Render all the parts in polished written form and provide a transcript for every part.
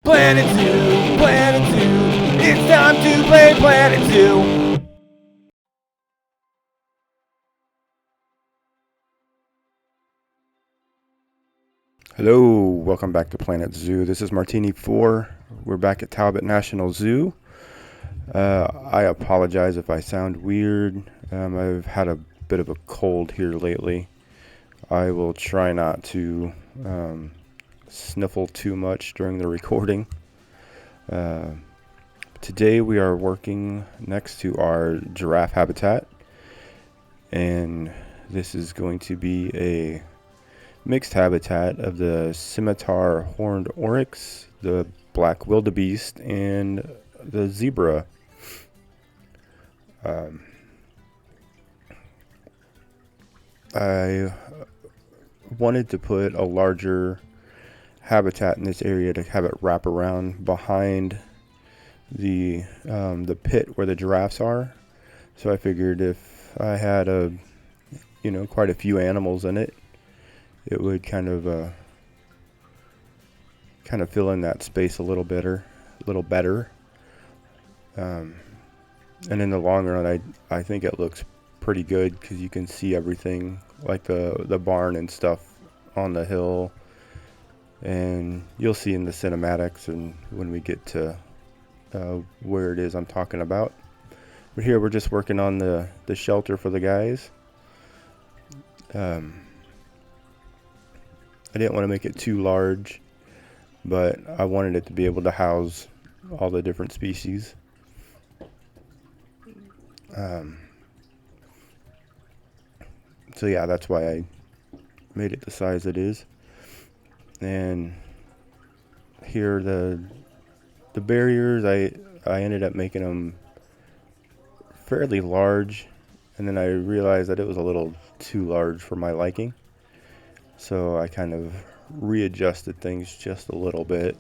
Planet Zoo, Planet Zoo, it's time to play Planet Zoo. Hello, welcome back to Planet Zoo. This is Martini 4. We're back at Talbot National Zoo. I apologize if I sound weird. I've had a bit of a cold here lately. I will try not to sniffle too much during the recording. Today we are working next to our giraffe habitat, and this is going to be a mixed habitat of the Scimitar horned oryx, the black wildebeest, and the zebra. I wanted to put a larger habitat in this area to have it wrap around behind the pit where the giraffes are. So I figured if I had quite a few animals in it, it would kind of fill in that space a little better. And in the long run, I think it looks pretty good because you can see everything, like the barn and stuff on the hill, and you'll see in the cinematics and when we get to where it is I'm talking about. But here we're just working on the shelter for the guys. I didn't want to make it too large, but I wanted it to be able to house all the different species. So yeah, that's why I made it the size it is. And here the barriers, I ended up making them fairly large, and then I realized that it was a little too large for my liking. So I kind of readjusted things just a little bit.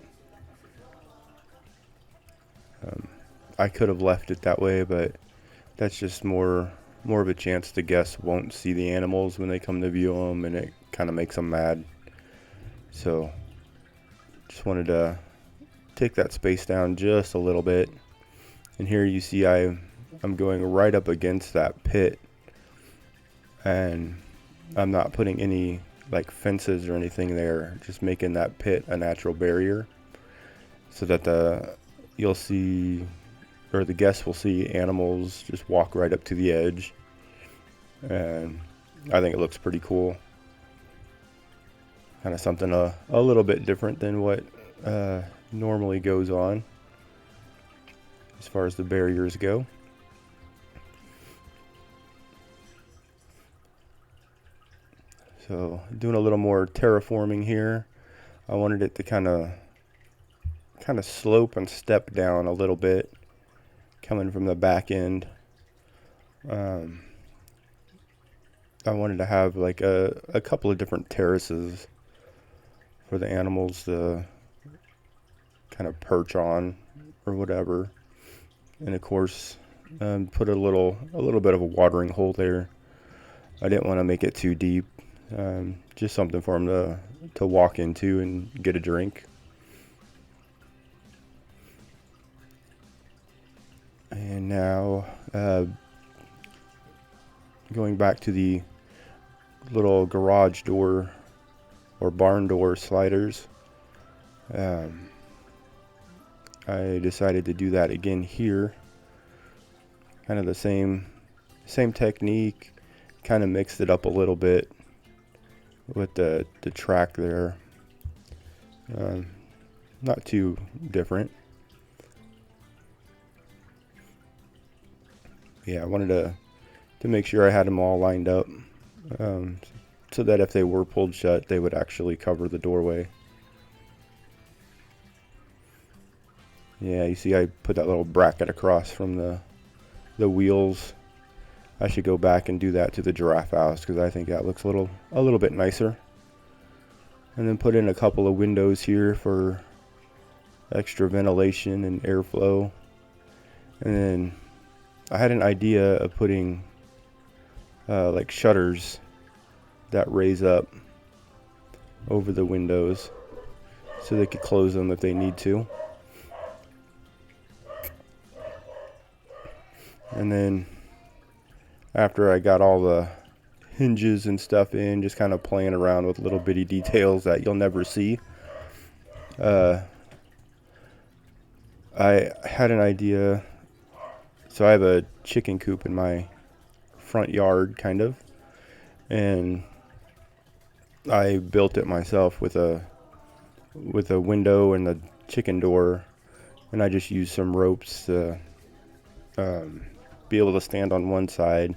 I could have left it that way, but that's just more of a chance the guests won't see the animals when they come to view them, and it kind of makes them mad. So just wanted to take that space down just a little bit. And here you see I'm going right up against that pit, and I'm not putting any like fences or anything there, just making that pit a natural barrier so that you'll see, or the guests will see, animals just walk right up to the edge. And I think it looks pretty cool. Kind of something a little bit different than what normally goes on as far as the barriers go. So doing a little more terraforming here. I wanted it to kind of slope and step down a little bit coming from the back end. I wanted to have like a couple of different terraces for the animals to kind of perch on or whatever. And of course, put a little bit of a watering hole there. I didn't want to make it too deep. Just something for them to walk into and get a drink. And now going back to the little garage door or barn door sliders, I decided to do that again here. Kind of the same technique, kind of mixed it up a little bit with the track there. Not too different. Yeah, I wanted to make sure I had them all lined up, so that if they were pulled shut, they would actually cover the doorway. Yeah, you see I put that little bracket across from the wheels. I should go back and do that to the giraffe house because I think that looks a little bit nicer. And then put in a couple of windows here for extra ventilation and airflow. And then I had an idea of putting like shutters that raise up over the windows. so they could close them if they need to. And then after I got all the hinges and stuff in, just kind of playing around with little bitty details that you'll never see, I had an idea. So I have a chicken coop in my front yard, kind of, and I built it myself with a window and the chicken door, and I just used some ropes to be able to stand on one side,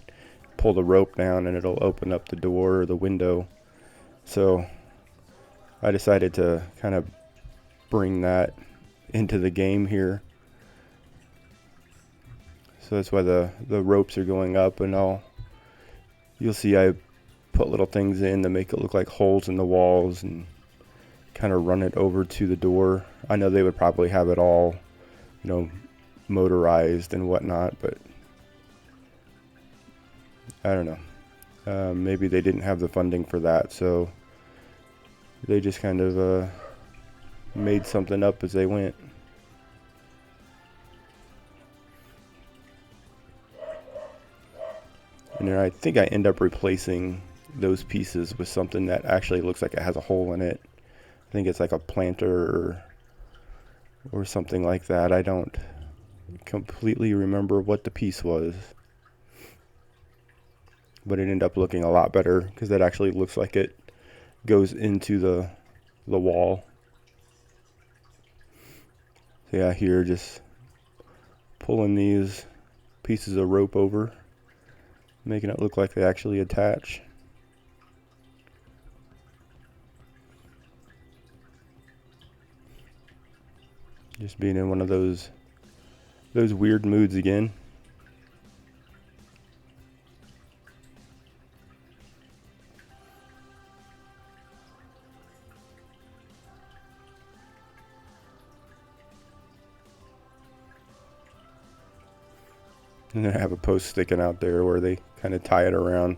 pull the rope down, and it'll open up the door or the window. So I decided to kind of bring that into the game here. So that's why the ropes are going up, and you'll see I put little things in to make it look like holes in the walls and kind of run it over to the door. I know they would probably have it all, motorized and whatnot, but I don't know. Maybe they didn't have the funding for that, so they just kind of made something up as they went. And then I think I end up replacing those pieces with something that actually looks like it has a hole in it. I think it's like a planter or something like that. I don't completely remember what the piece was, but it ended up looking a lot better because that actually looks like it goes into the wall. So yeah, here just pulling these pieces of rope over, making it look like they actually attach. Just being in one of those weird moods again. And then I have a post sticking out there where they kind of tie it around.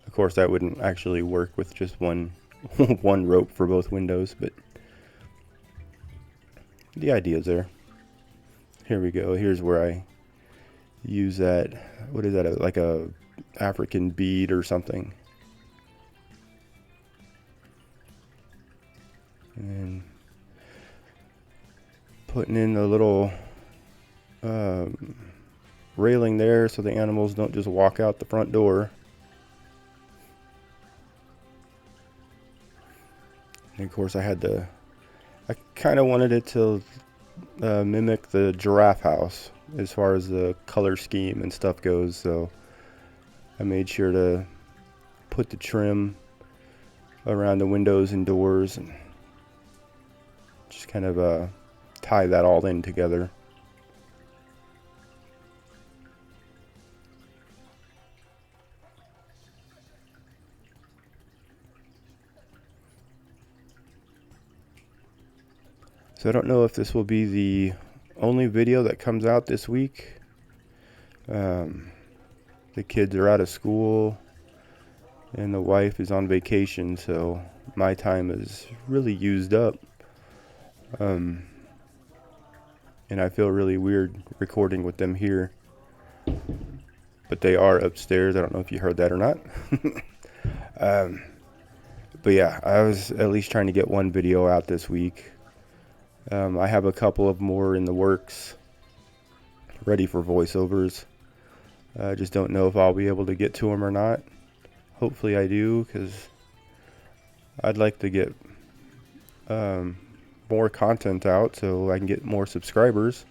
Of course, that wouldn't actually work with just one rope for both windows, but the idea is there. Here we go. Here's where I use that. What is that? Like a African bead or something. And putting in the little railing there so the animals don't just walk out the front door. And of course I kind of wanted it to mimic the giraffe house as far as the color scheme and stuff goes, so I made sure to put the trim around the windows and doors and just kind of tie that all in together. So I don't know if this will be the only video that comes out this week. The kids are out of school and the wife is on vacation, so my time is really used up. And I feel really weird recording with them here. But they are upstairs. I don't know if you heard that or not. But yeah, I was at least trying to get one video out this week. I have a couple of more in the works, ready for voiceovers. I just don't know if I'll be able to get to them or not. Hopefully I do, because I'd like to get more content out so I can get more subscribers.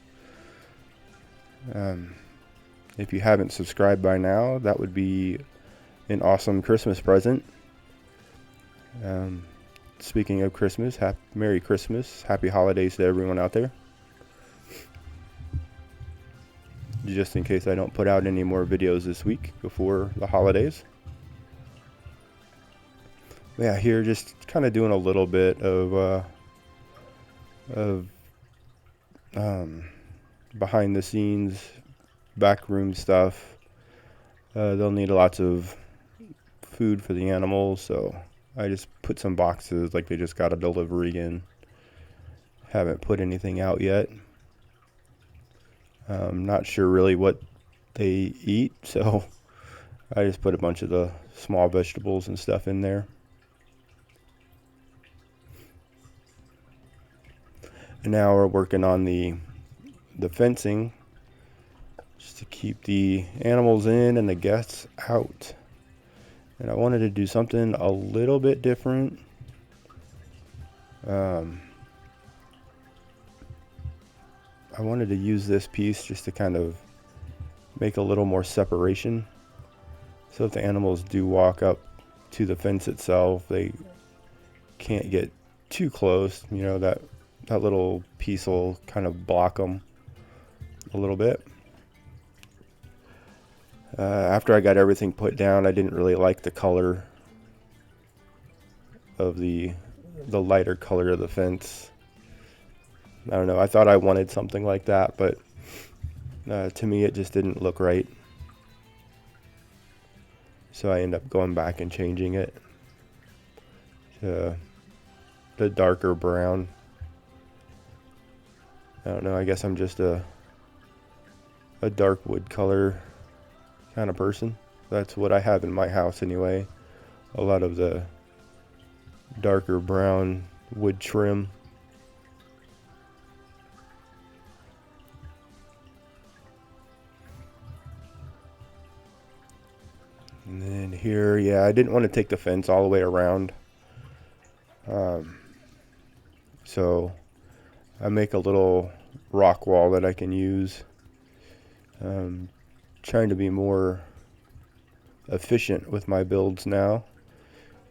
If you haven't subscribed by now, that would be an awesome Christmas present. Speaking of Christmas, Merry Christmas, Happy Holidays to everyone out there. Just in case I don't put out any more videos this week before the holidays. Yeah, here just kind of doing a little bit of behind the scenes, backroom stuff. They'll need lots of food for the animals, so I just put some boxes like they just got a delivery in. Haven't put anything out yet. I'm not sure really what they eat, so I just put a bunch of the small vegetables and stuff in there. And now we're working on the fencing just to keep the animals in and the guests out. And I wanted to do something a little bit different. I wanted to use this piece just to kind of make a little more separation. So if the animals do walk up to the fence itself, they can't get too close. You know, that little piece will kind of block them a little bit. After I got everything put down, I didn't really like the color of the lighter color of the fence. I don't know, I thought I wanted something like that, but to me it just didn't look right. So I ended up going back and changing it to the darker brown. I don't know, I guess I'm just a dark wood color kind of person. That's what I have in my house anyway. A lot of the darker brown wood trim. And then here, yeah, I didn't want to take the fence all the way around. So I make a little rock wall that I can use. Trying to be more efficient with my builds now.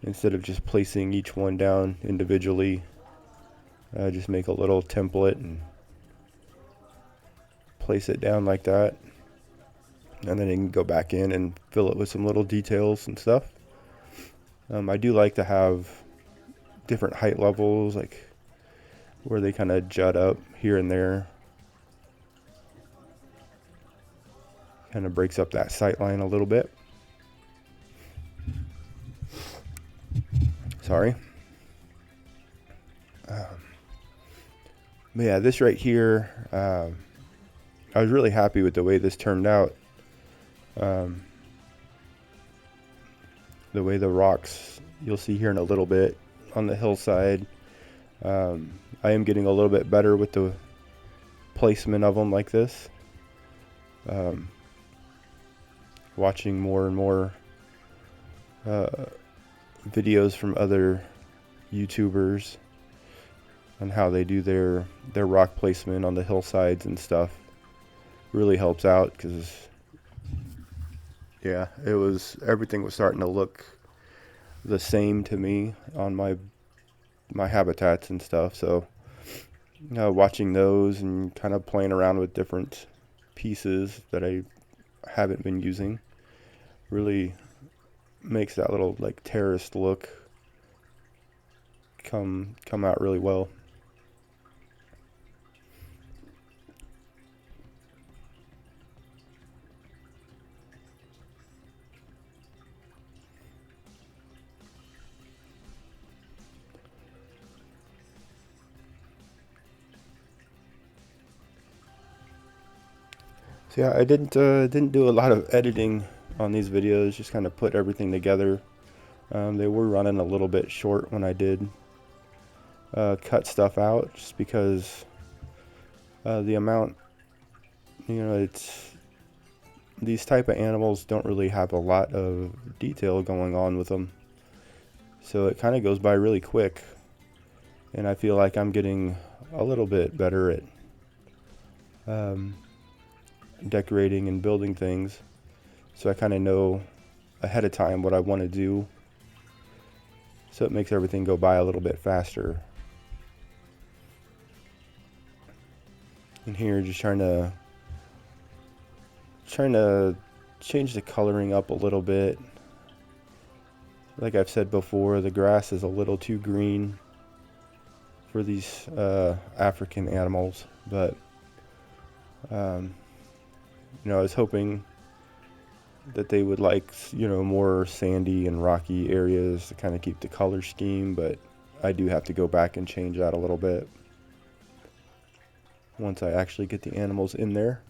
Instead of just placing each one down individually, I just make a little template and place it down like that. And then you can go back in and fill it with some little details and stuff. I do like to have different height levels, like where they kind of jut up here and there. Kind of breaks up that sight line a little bit. Sorry. But yeah, this right here, I was really happy with the way this turned out. The way the rocks, you'll see here in a little bit on the hillside. I am getting a little bit better with the placement of them like this. Watching more and more videos from other YouTubers on how they do their rock placement on the hillsides and stuff really helps out, because yeah, everything was starting to look the same to me on my habitats and stuff. So watching those and kind of playing around with different pieces that I haven't been using really makes that little like terraced look come out really well. So yeah, I didn't do a lot of editing on these videos, just kind of put everything together. They were running a little bit short when I did cut stuff out, just because the amount, these type of animals don't really have a lot of detail going on with them, so it kind of goes by really quick. And I feel like I'm getting a little bit better at decorating and building things, so I kind of know ahead of time what I want to do, so it makes everything go by a little bit faster. And here, just trying to change the coloring up a little bit. Like I've said before, the grass is a little too green for these African animals, but I was hoping that they would like, more sandy and rocky areas to kind of keep the color scheme, but I do have to go back and change that a little bit once I actually get the animals in there.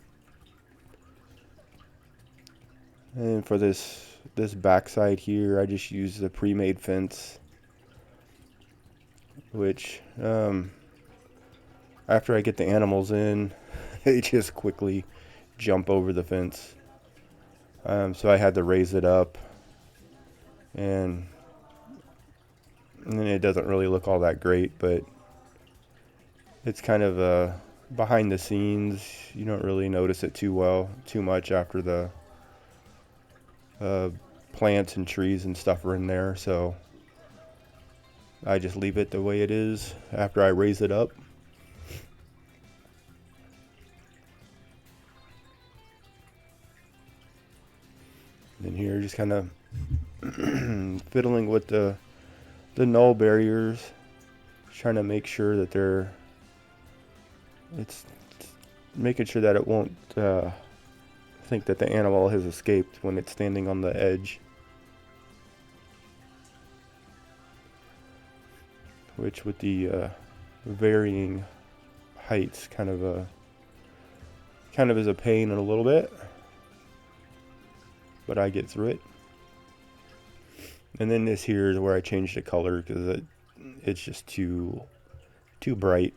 And for this backside here, I just use the pre-made fence, which after I get the animals in, they just quickly jump over the fence. So I had to raise it up, and then it doesn't really look all that great, but it's kind of behind the scenes. You don't really notice it too much after the plants and trees and stuff are in there, so I just leave it the way it is after I raise it up. And here, just kind of fiddling with the null barriers, trying to make sure that it's making sure that it won't think that the animal has escaped when it's standing on the edge. Which, with the varying heights, kind of is a pain in a little bit, but I get through it. And then this here is where I change the color because it's just too bright.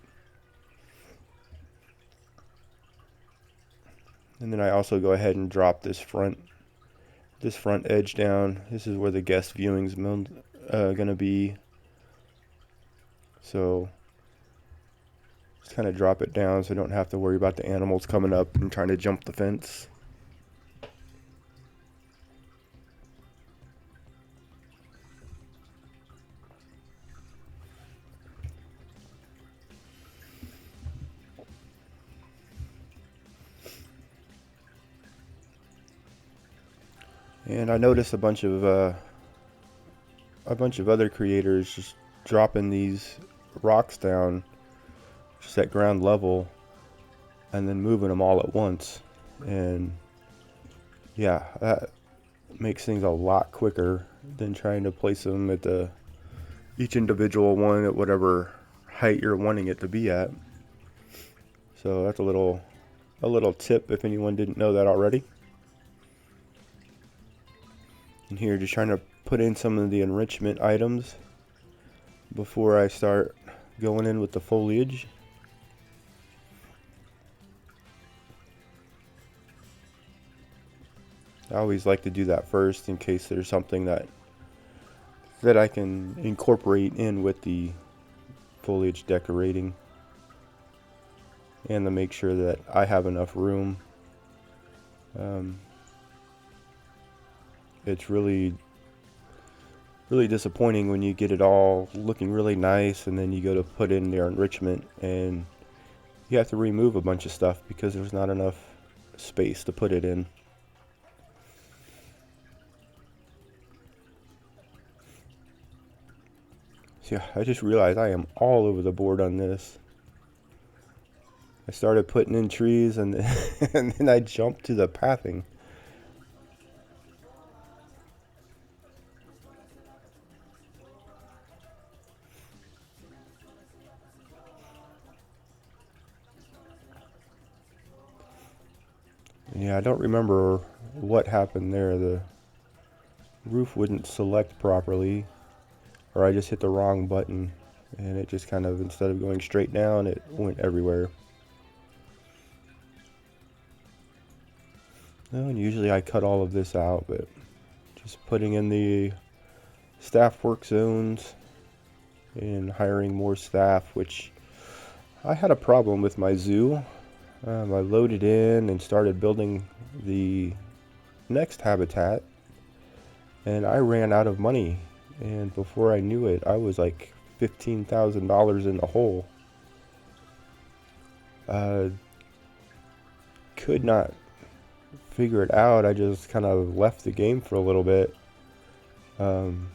And then I also go ahead and drop this front edge down. This is where the guest viewing's gonna be. So just kind of drop it down so I don't have to worry about the animals coming up and trying to jump the fence. And I noticed a bunch of other creators just dropping these rocks down just at ground level and then moving them all at once. And yeah, that makes things a lot quicker than trying to place them at each individual one at whatever height you're wanting it to be at. So that's a little tip if anyone didn't know that already. And here, just trying to put in some of the enrichment items before I start going in with the foliage. I always like to do that first in case there's something that I can incorporate in with the foliage decorating, and to make sure that I have enough room. It's really disappointing when you get it all looking really nice and then you go to put in their enrichment and you have to remove a bunch of stuff because there's not enough space to put it in. So yeah, I just realized I am all over the board on this. I started putting in trees and and then I jumped to the pathing. Yeah, I don't remember what happened there. The roof wouldn't select properly, or I just hit the wrong button, and it just kind of, instead of going straight down, it went everywhere. And usually I cut all of this out, but just putting in the staff work zones and hiring more staff, which I had a problem with my zoo. I loaded in and started building the next habitat, and I ran out of money. And before I knew it, I was like $15,000 in the hole. Could not figure it out. I just kind of left the game for a little bit. Kind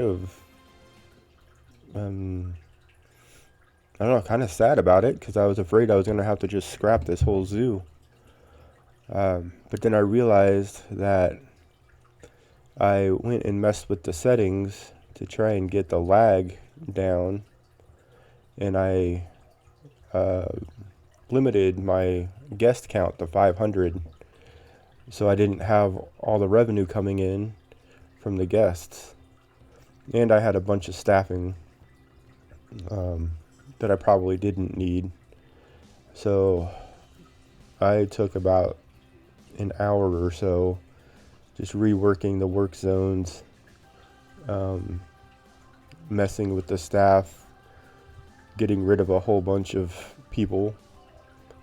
of, I don't know, kind of sad about it because I was afraid I was going to have to just scrap this whole zoo. But then I realized that I went and messed with the settings to try and get the lag down, and I uh, limited my guest count to 500, so I didn't have all the revenue coming in from the guests. And I had a bunch of staffing um, that I probably didn't need. So I took about an hour or so just reworking the work zones, um, messing with the staff, getting rid of a whole bunch of people,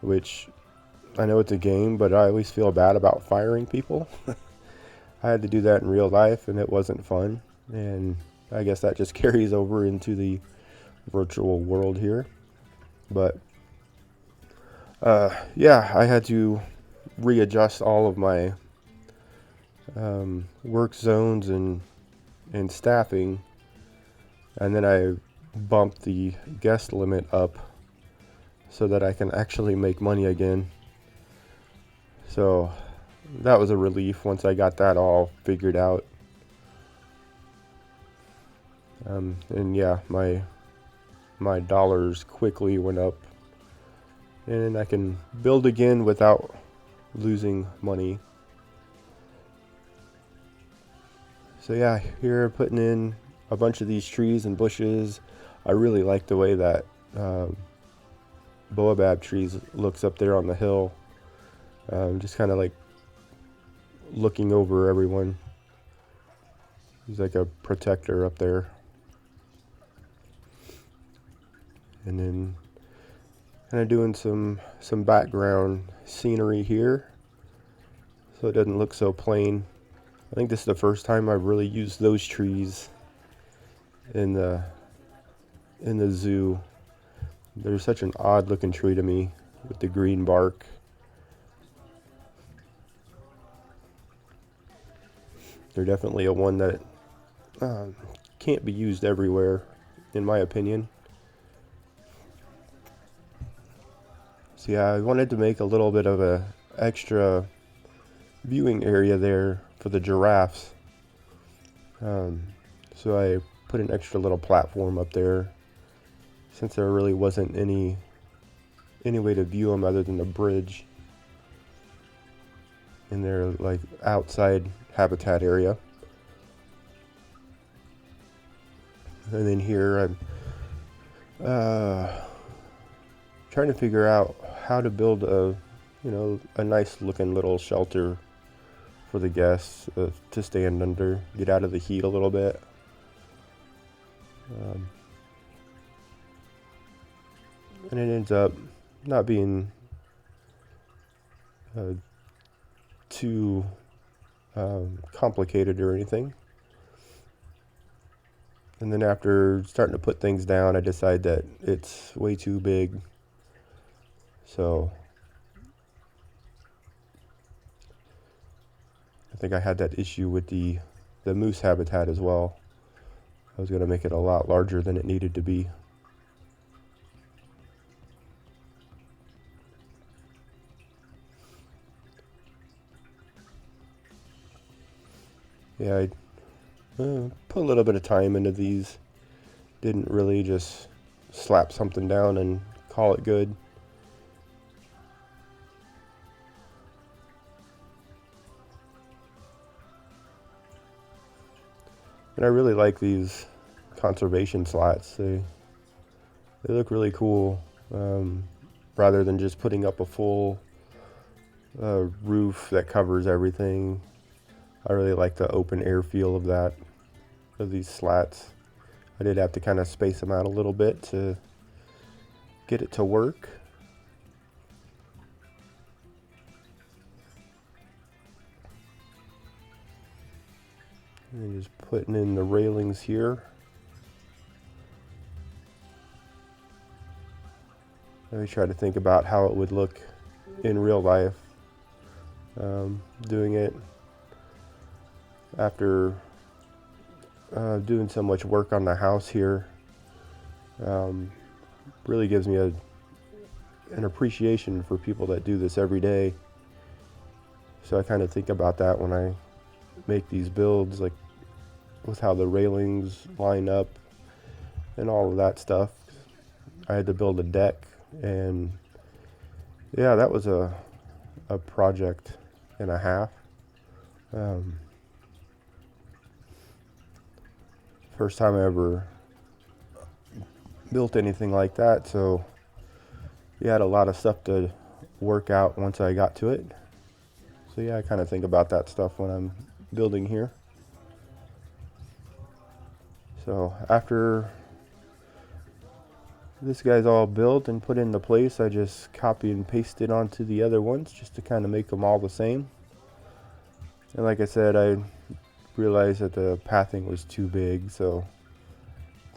which I know it's a game, but I always feel bad about firing people. I had to do that in real life, and it wasn't fun. And I guess that just carries over into the virtual world here. But yeah, I had to readjust all of my work zones and staffing, and then I bumped the guest limit up so that I can actually make money again. So that was a relief once I got that all figured out. And yeah, my dollars quickly went up, and I can build again without losing money. So yeah, here putting in a bunch of these trees and bushes. I really like the way that baobab trees looks up there on the hill. Just kind of like looking over everyone. He's like a protector up there. And then kind of doing some background scenery here, so it doesn't look so plain. I think this is the first time I've really used those trees in the zoo. They're such an odd looking tree to me with the green bark. They're definitely a one that can't be used everywhere, in my opinion. So yeah, I wanted to make a little bit of a extra viewing area there for the giraffes. So I put an extra little platform up there, since there really wasn't any way to view them other than the bridge in their like outside habitat area. And then here I'm trying to figure out how to build a nice looking little shelter for the guests to stand under, get out of the heat a little bit. And it ends up not being too complicated or anything. And then after starting to put things down, I decide that it's way too big. So I think I had that issue with the moose habitat as well. I was going to make it a lot larger than it needed to be. Yeah, I put a little bit of time into these. Didn't really just slap something down and call it good. And I really like these conservation slats. They look really cool. Rather than just putting up a full roof that covers everything, I really like the open air feel of these slats. I did have to kind of space them out a little bit to get it to work. And just putting in the railings here. I try to think about how it would look in real life. Doing it after doing so much work on the house here really gives me an appreciation for people that do this every day. So I kind of think about that when I make these builds, like with how the railings line up and all of that stuff. I had to build a deck, and yeah, that was a project and a half. First time I ever built anything like that, so we had a lot of stuff to work out once I got to it. So yeah, I kind of think about that stuff when I'm building here. So after this guy's all built and put into place, I just copy and paste it onto the other ones just to kind of make them all the same. And like I said, I realized that the pathing was too big, so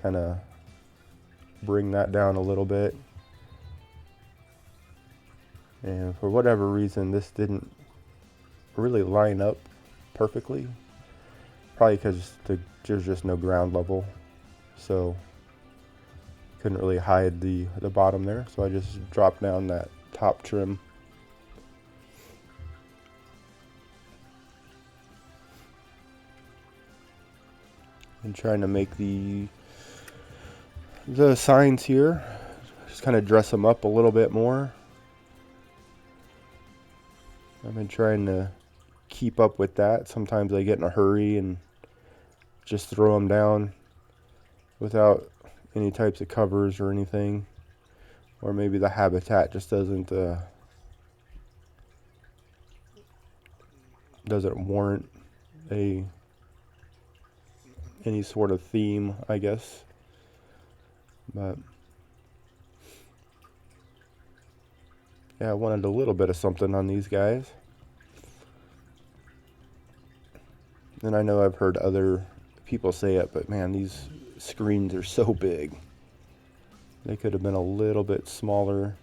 kind of bring that down a little bit. And for whatever reason, this didn't really line up perfectly. Probably because there's just no ground level, so couldn't really hide the bottom there. So I just dropped down that top trim. And trying to make the signs here, just kind of dress them up a little bit more. I've been trying to keep up with that. Sometimes I get in a hurry and just throw them down without any types of covers or anything, or maybe the habitat just doesn't warrant any sort of theme, I guess. But yeah, I wanted a little bit of something on these guys. And I know I've heard other people say it, but man, these screens are so big. They could have been a little bit smaller.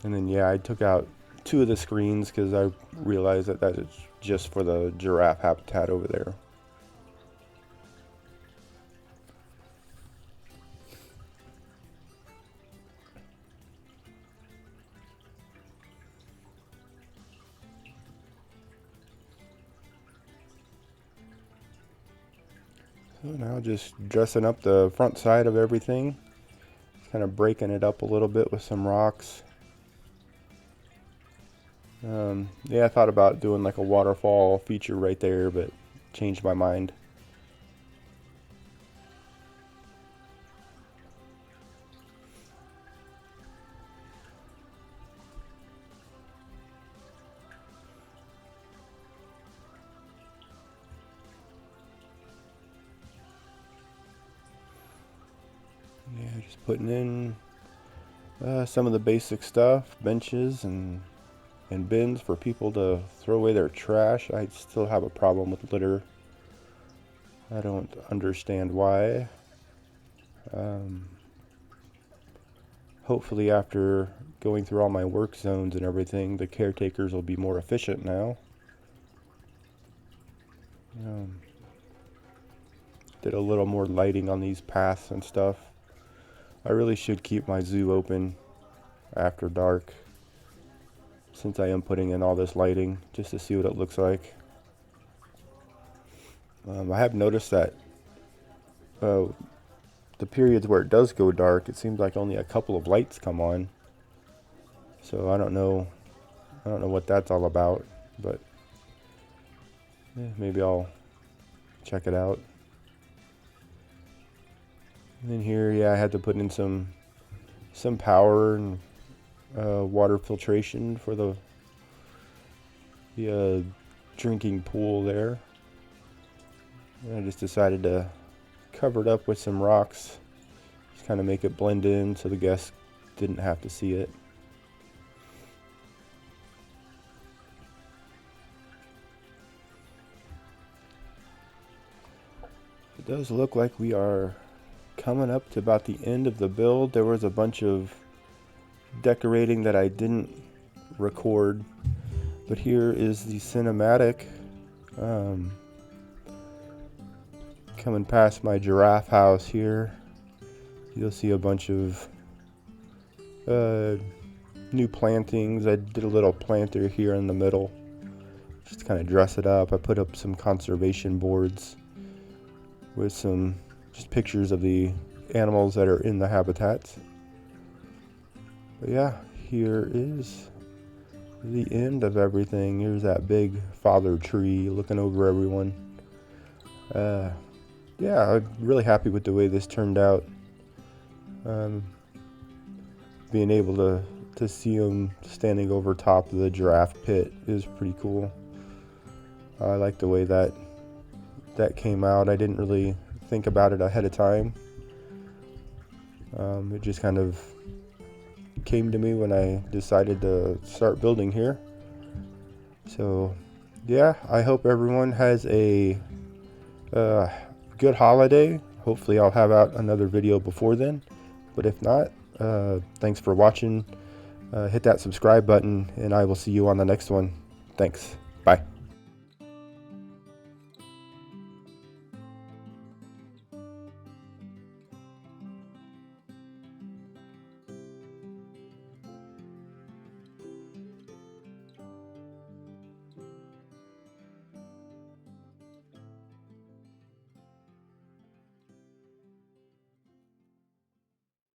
And then yeah, I took out 2 of the screens because I realized that is just for the giraffe habitat over there. So now just dressing up the front side of everything. Kind of breaking it up a little bit with some rocks. Yeah, I thought about doing like a waterfall feature right there, but changed my mind. Yeah, just putting in some of the basic stuff, benches and bins for people to throw away their trash. I still have a problem with litter. I don't understand why. Hopefully after going through all my work zones and everything, the caretakers will be more efficient now. Did a little more lighting on these paths and stuff. I really should keep my zoo open after dark, since I am putting in all this lighting just to see what it looks like. I have noticed that the periods where it does go dark, it seems like only a couple of lights come on. So I don't know what that's all about, but yeah, maybe I'll check it out. And then here, yeah, I had to put in some power and water filtration for the drinking pool there. And I just decided to cover it up with some rocks, just kind of make it blend in so the guests didn't have to see it. It does look like we are coming up to about the end of the build. There was a bunch of decorating that I didn't record, but here is the cinematic coming past my giraffe house here. You'll see a bunch of new plantings. I did a little planter here in the middle, just to kind of dress it up. I put up some conservation boards with some just pictures of the animals that are in the habitats. But yeah, here is the end of everything. Here's that big father tree looking over everyone. Yeah, I'm really happy with the way this turned out. Being able to see them standing over top of the giraffe pit is pretty cool. I like the way that came out. I didn't really think about it ahead of time. It just kind of came to me when I decided to start building here. So yeah, I hope everyone has a good holiday. Hopefully I'll have out another video before then, but if not, thanks for watching. Hit that subscribe button and I will see you on the next one. Thanks. Bye.